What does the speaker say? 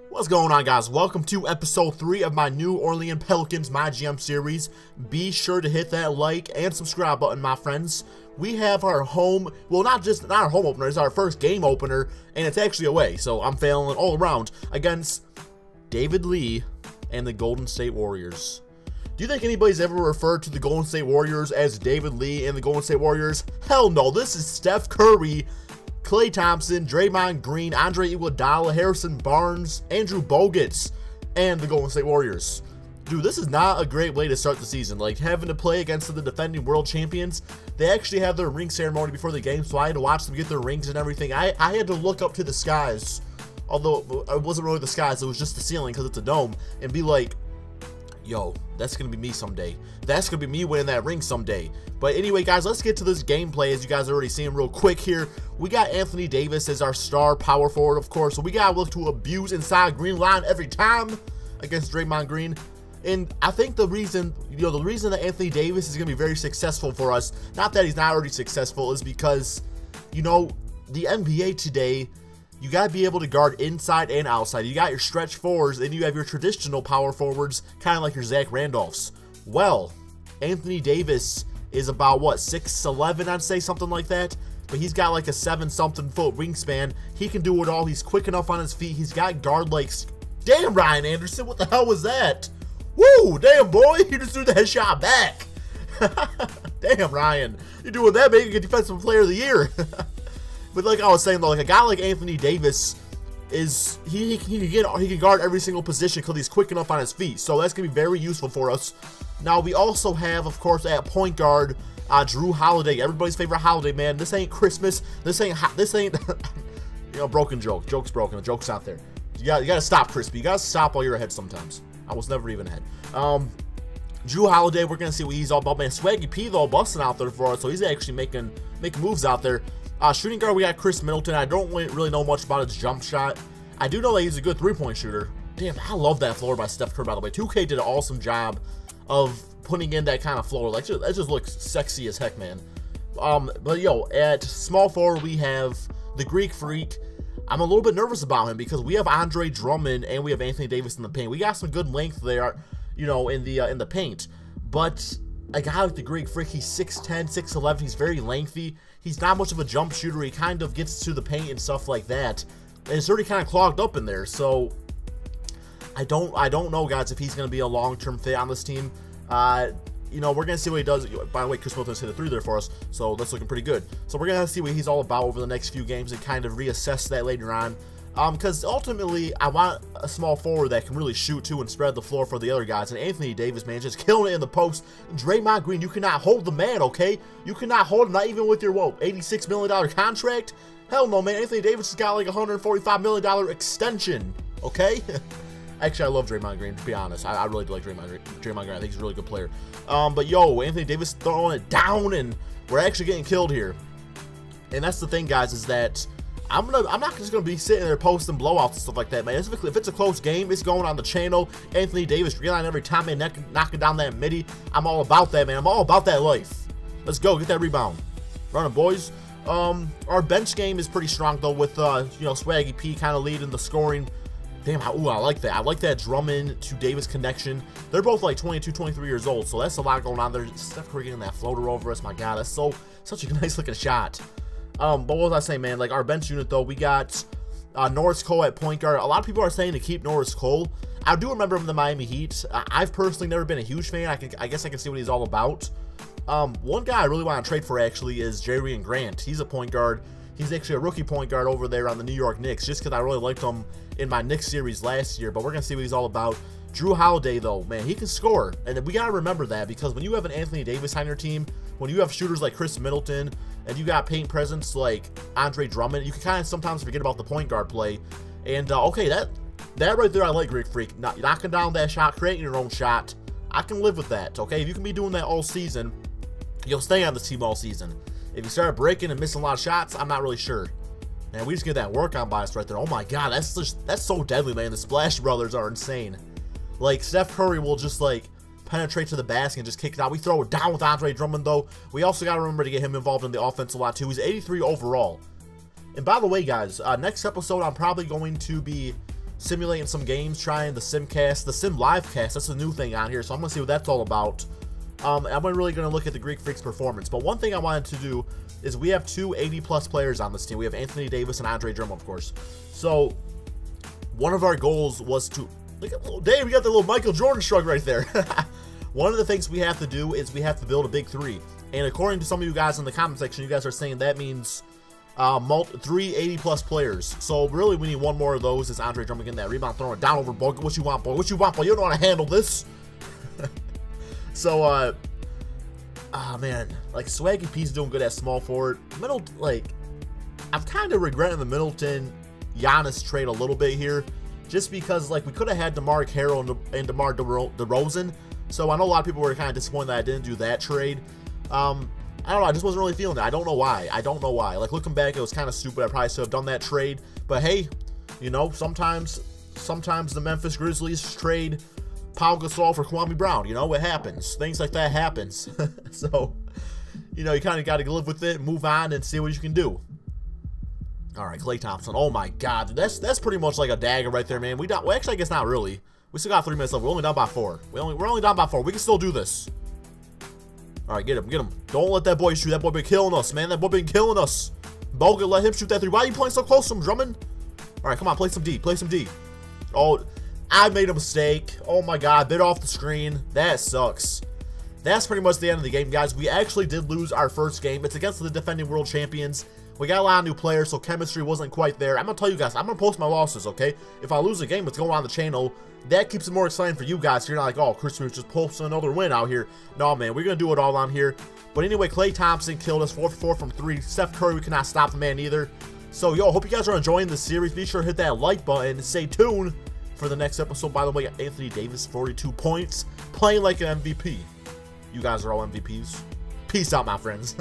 What's going on, guys? Welcome to episode 3 of my New Orleans Pelicans My GM series. Be sure to hit that like and subscribe button, my friends. We have our home, well, not our home opener, it's our first game opener, and it's actually away, so I'm failing all around against David Lee and the Golden State Warriors. Do you think anybody's ever referred to the Golden State Warriors as David Lee and the Golden State Warriors? Hell no, this is Steph Curry, Klay Thompson, Draymond Green, Andre Iguodala, Harrison Barnes, Andrew Bogut's, and the Golden State Warriors. Dude, this is not a great way to start the season. Like, having to play against the defending world champions. They actually had their ring ceremony before the game, so I had to watch them get their rings and everything. I had to look up to the skies, although it wasn't really the skies, it was just the ceiling because it's a dome, and be like, yo, that's going to be me someday. That's going to be me winning that ring someday. But anyway, guys, let's get to this gameplay. As you guys already seen real quick here, we got Anthony Davis as our star power forward, of course. So we got to look to abuse inside green line every time against Draymond Green. And I think the reason, the reason that Anthony Davis is going to be very successful for us, not that he's not already successful, is because, the NBA today, you got to be able to guard inside and outside. You got your stretch fours, and you have your traditional power forwards, kind of like your Zach Randolphs. Well, Anthony Davis is about, what, 6'11", I'd say, something like that. But he's got like a 7-something foot wingspan. He can do it all. He's quick enough on his feet. He's got guard legs. Damn, Ryan Anderson, what the hell was that? Woo, damn, boy, you just threw that shot back. Damn, Ryan, you're doing that, making a defensive player of the year. But like I was saying, though, like a guy like Anthony Davis is, he can guard every single position because he's quick enough on his feet. So that's going to be very useful for us. Now, we also have, of course, at point guard, Jrue Holiday, everybody's favorite Holiday, man. This ain't Christmas. This ain't, broken joke. Joke's broken. The joke's out there. You got to stop, Crispy. You got to stop while you're ahead sometimes. I was never even ahead. Jrue Holiday, we're going to see what he's all about, man. Swaggy P, though, busting out there for us, so he's actually making moves out there. Shooting guard, we got Chris Middleton. I don't really know much about his jump shot. I do know that he's a good three-point shooter. Damn, I love that floor by Steph Curry, by the way. 2K did an awesome job of putting in that kind of floor. Like, that just looks sexy as heck, man. But, at small forward, we have the Greek Freak. I'm a little bit nervous about him because we have Andre Drummond and we have Anthony Davis in the paint. We got some good length there, in the paint. But a guy like the Greek Freak, he's 6'10", 6'11", he's very lengthy. He's not much of a jump shooter. He kind of gets to the paint and stuff like that. And it's already kind of clogged up in there. So I don't know, guys, if he's going to be a long-term fit on this team. We're going to see what he does. By the way, Chris Middleton's hit a 3 there for us, so that's looking pretty good. So we're going to see what he's all about over the next few games and kind of reassess that later on. Because ultimately, I want a small forward that can really shoot, too, and spread the floor for the other guys. And Anthony Davis, man, just killing it in the post. Draymond Green, you cannot hold the man, okay? You cannot hold him, not even with your, $86 million contract? Hell no, man. Anthony Davis has got, like, a $145 million extension, okay? Actually, I love Draymond Green, to be honest. I really do like Draymond Green. I think he's a really good player. But, Anthony Davis throwing it down, and we're actually getting killed here. And that's the thing, guys, is that I'm not just gonna be sitting there posting blowouts and stuff like that, man. If it's a close game, it's going on the channel. Anthony Davis reeling every time, man, knocking down that midi. I'm all about that, man. I'm all about that life. Let's go, get that rebound. Running, boys. Our bench game is pretty strong though, with Swaggy P kind of leading the scoring. Damn, ooh, I like that. I like that Drummond to Davis connection. They're both like 22, 23 years old, so that's a lot going on there. Steph Curry getting that floater over us. My God, that's such a nice looking shot. But what was I saying, man? Like, our bench unit, though, we got Norris Cole at point guard. A lot of people are saying to keep Norris Cole. I do remember him in the Miami Heat. I've personally never been a huge fan. I guess I can see what he's all about. One guy I really want to trade for, actually, is Jerian Grant. He's a point guard. He's actually a rookie point guard over there on the New York Knicks, just because I really liked him in my Knicks series last year. But we're going to see what he's all about. Jrue Holiday, though, man, he can score. And we got to remember that, because when you have an Anthony Davis on your team, when you have shooters like Chris Middleton, and you got paint presence like Andre Drummond, you can kind of sometimes forget about the point guard play. And, okay, that right there I like, Greek Freak. Knocking down that shot, creating your own shot. I can live with that, okay? If you can be doing that all season, you'll stay on this team all season. If you start breaking and missing a lot of shots, I'm not really sure. And we just get that work on by us right there. Oh, my God, that's so deadly, man. The Splash Brothers are insane. Like, Steph Curry will just, like, penetrate to the basket and just kick it out. We throw it down with Andre Drummond, though. We also got to remember to get him involved in the offense a lot, too. He's 83 overall. And by the way, guys, next episode, I'm probably going to be simulating some games, trying the Simcast, the Sim Livecast. That's a new thing on here, so I'm going to see what that's all about. I'm really going to look at the Greek Freaks performance. But one thing I wanted to do is we have 2 80+ players on this team. We have Anthony Davis and Andre Drummond, of course. So one of our goals was to... Look at little Dave, we got the little Michael Jordan shrug right there. One of the things we have to do is we have to build a big 3. And according to some of you guys in the comment section, you guys are saying that means 3 80+ players. So really we need one more of those. Is Andre Drummond getting that rebound, throwing it down over, boy. What you want, boy? What you want, boy? You don't know how to handle this. So, man, like Swaggy P's doing good at small forward. Like, I'm kind of regretting the Middleton Giannis trade a little bit here, just because like we could have had DeMar Carroll and DeMar DeRozan. So I know a lot of people were kind of disappointed that I didn't do that trade. I don't know, I just wasn't really feeling it. I don't know why. Like, looking back, it was kind of stupid. I probably should have done that trade. But hey, you know, sometimes the Memphis Grizzlies trade Pau Gasol for Kwame Brown. You know, it happens. Things like that happens. So, you know, you kind of got to live with it, move on, and see what you can do. All right, Klay Thompson. Oh my God, that's pretty much like a dagger right there, man. Well, actually, I guess not really. We still got 3 minutes left. We're only down by 4. We're only down by 4. We can still do this. All right, get him, get him. Don't let that boy shoot. That boy been killing us, man. That boy been killing us. Bogut, let him shoot that 3. Why are you playing so close to him, Drummond? All right, come on, play some D. Play some D. Oh, I made a mistake. Oh my God, bit off the screen. That sucks. That's pretty much the end of the game, guys. We actually did lose our first game. It's against the defending world champions. We got a lot of new players, so chemistry wasn't quite there. I'm going to tell you guys, I'm going to post my losses, okay? If I lose a game, it's going on the channel. That keeps it more exciting for you guys. So you're not like, oh, Chris Smith just posted another win out here. No, man, we're going to do it all on here. But anyway, Klay Thompson killed us 4 for 4 from 3. Steph Curry, we cannot stop the man either. So, yo, hope you guys are enjoying this series. Be sure to hit that like button and stay tuned for the next episode. By the way, Anthony Davis, 42 points, playing like an MVP. You guys are all MVPs. Peace out, my friends.